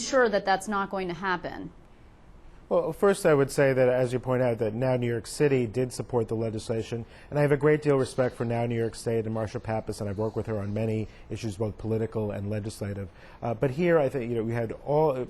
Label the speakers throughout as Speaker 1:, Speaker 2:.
Speaker 1: ensure that that's not going to happen?
Speaker 2: Well, first I would say that, as you point out, that Now New York City did support the legislation, and I have a great deal of respect for Now New York State and Marsha Pappas, and I've worked with her on many issues, both political and legislative. But here, I think we had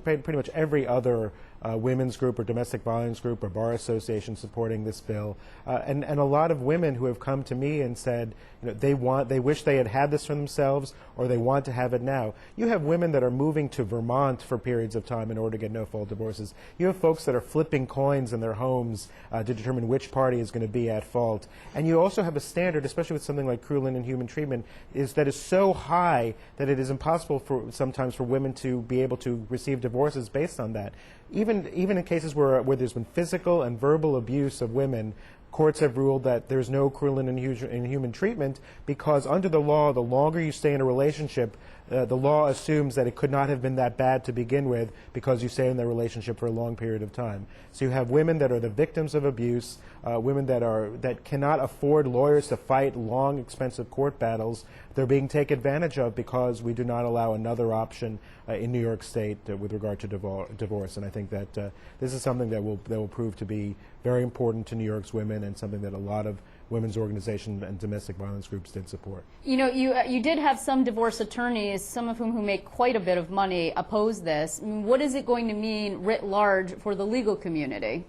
Speaker 2: pretty much every other women's group or domestic violence group or bar association supporting this bill, and a lot of women who have come to me and said, they wish they had had this for themselves, or they want to have it now. You have women that are moving to Vermont for periods of time in order to get no-fault divorces. You have folks that are flipping coins in their homes to determine which party is going to be at fault. And you also have a standard, especially with something like cruel and inhuman treatment, that is so high that it is impossible sometimes for women to be able to receive divorces based on that. Even in cases where there's been physical and verbal abuse of women, courts have ruled that there's no cruel and inhuman treatment because under the law, the longer you stay in a relationship, the law assumes that it could not have been that bad to begin with because you stay in the relationship for a long period of time. So you have women that are the victims of abuse, women that cannot afford lawyers to fight long, expensive court battles. They're being taken advantage of because we do not allow another option in New York State with regard to divorce. And I think that this is something that will prove to be very important to New York's women and something that a lot of women's organizations and domestic violence groups did support.
Speaker 1: You did have some divorce attorneys, some of whom who make quite a bit of money, oppose this. I mean, what is it going to mean writ large for the legal community?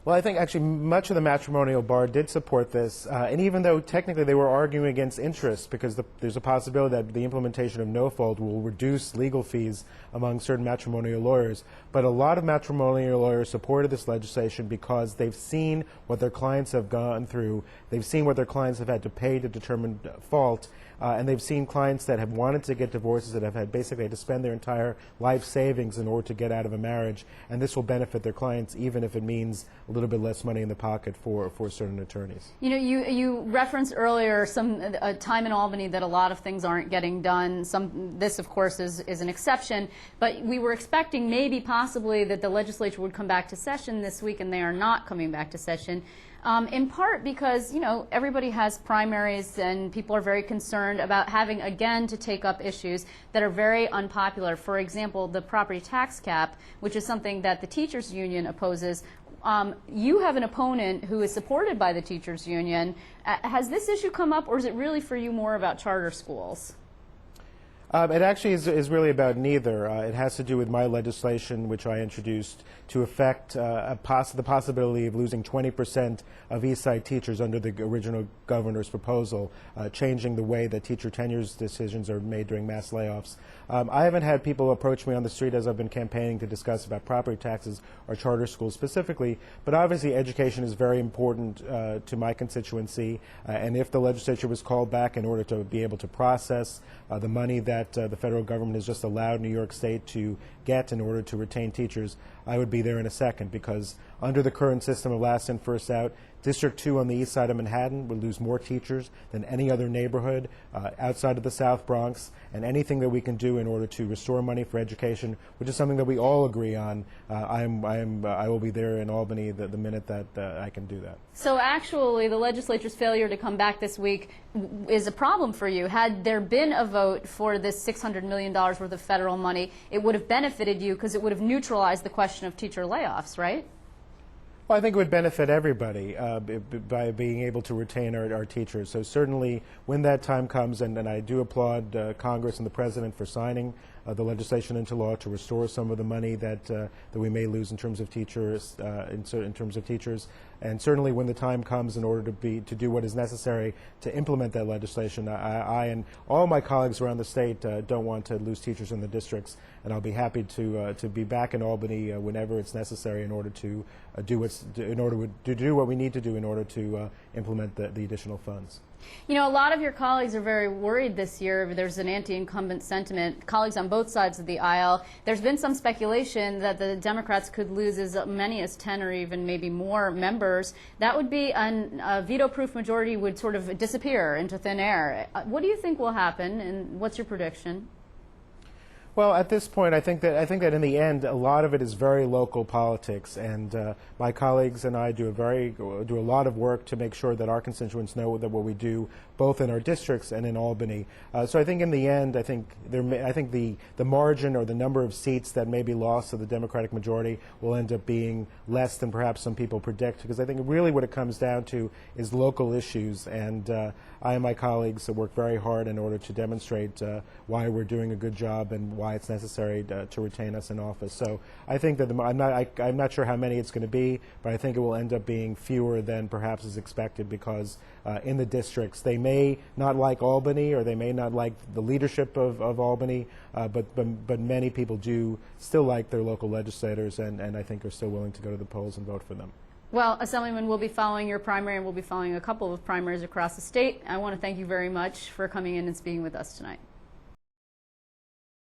Speaker 2: Well, I think actually much of the matrimonial bar did support this, and even though technically they were arguing against interest because there's a possibility that the implementation of no-fault will reduce legal fees among certain matrimonial lawyers, but a lot of matrimonial lawyers supported this legislation because they've seen what their clients have gone through, they've seen what their clients have had to pay to determine fault, and they've seen clients that have wanted to get divorces that have had basically to spend their entire life savings in order to get out of a marriage, and this will benefit their clients even if it means a little bit less money in the pocket for certain attorneys.
Speaker 1: You referenced earlier some time in Albany that a lot of things aren't getting done. This, of course, is an exception, but we were expecting maybe possibly that the legislature would come back to session this week, and they are not coming back to session. In part because, everybody has primaries and people are very concerned about having, again, to take up issues that are very unpopular. For example, the property tax cap, which is something that the teachers union opposes. You have an opponent who is supported by the teachers union. Has this issue come up, or is it really for you more about charter schools?
Speaker 2: It actually is really about neither. It has to do with my legislation, which I introduced to affect the possibility of losing 20% of East Side teachers under the original governor's proposal, changing the way that teacher tenures decisions are made during mass layoffs. I haven't had people approach me on the street as I've been campaigning to discuss about property taxes or charter schools specifically, but obviously education is very important to my constituency, and if the legislature was called back in order to be able to process the money that the federal government has just allowed New York State to get in order to retain teachers, I would be there in a second because under the current system of last in, first out, District 2 on the east side of Manhattan would lose more teachers than any other neighborhood outside of the South Bronx, and anything that we can do in order to restore money for education, which is something that we all agree on, I will be there in Albany the minute that I can do that.
Speaker 1: So actually, the legislature's failure to come back this week is a problem for you. Had there been a vote for this $600 million worth of federal money, it would have benefited you because it would have neutralized the question of teacher layoffs, right?
Speaker 2: Well, I think it would benefit everybody by being able to retain our teachers. So certainly when that time comes, and I do applaud Congress and the President for signing the legislation into law to restore some of the money that we may lose in terms of teachers, and certainly when the time comes in order to do what is necessary to implement that legislation, I and all my colleagues around the state don't want to lose teachers in the districts, and I'll be happy to be back in Albany whenever it's necessary in order to do what we need to do in order to implement the additional funds.
Speaker 1: A lot of your colleagues are very worried this year. There's an anti-incumbent sentiment. Colleagues on both sides of the aisle. There's been some speculation that the Democrats could lose as many as 10 or even maybe more members. That would be a veto-proof majority would sort of disappear into thin air. What do you think will happen, and what's your prediction?
Speaker 2: Well, at this point, I think that in the end, a lot of it is very local politics, and my colleagues and I do a lot of work to make sure that our constituents know that what we do, both in our districts and in Albany. So I think in the end, I think the margin or the number of seats that may be lost to the Democratic majority will end up being less than perhaps some people predict, because I think really what it comes down to is local issues, and I and my colleagues have worked very hard in order to demonstrate why we're doing a good job and why it's necessary to retain us in office. So I think that I'm not sure how many it's going to be, but I think it will end up being fewer than perhaps is expected, because in the districts they may not like Albany, or they may not like the leadership of Albany, but many people do still like their local legislators, and I think are still willing to go to the polls and vote for them.
Speaker 1: Well, Assemblyman, we'll be following your primary, and we'll be following a couple of primaries across the state. I want to thank you very much for coming in and speaking with us tonight.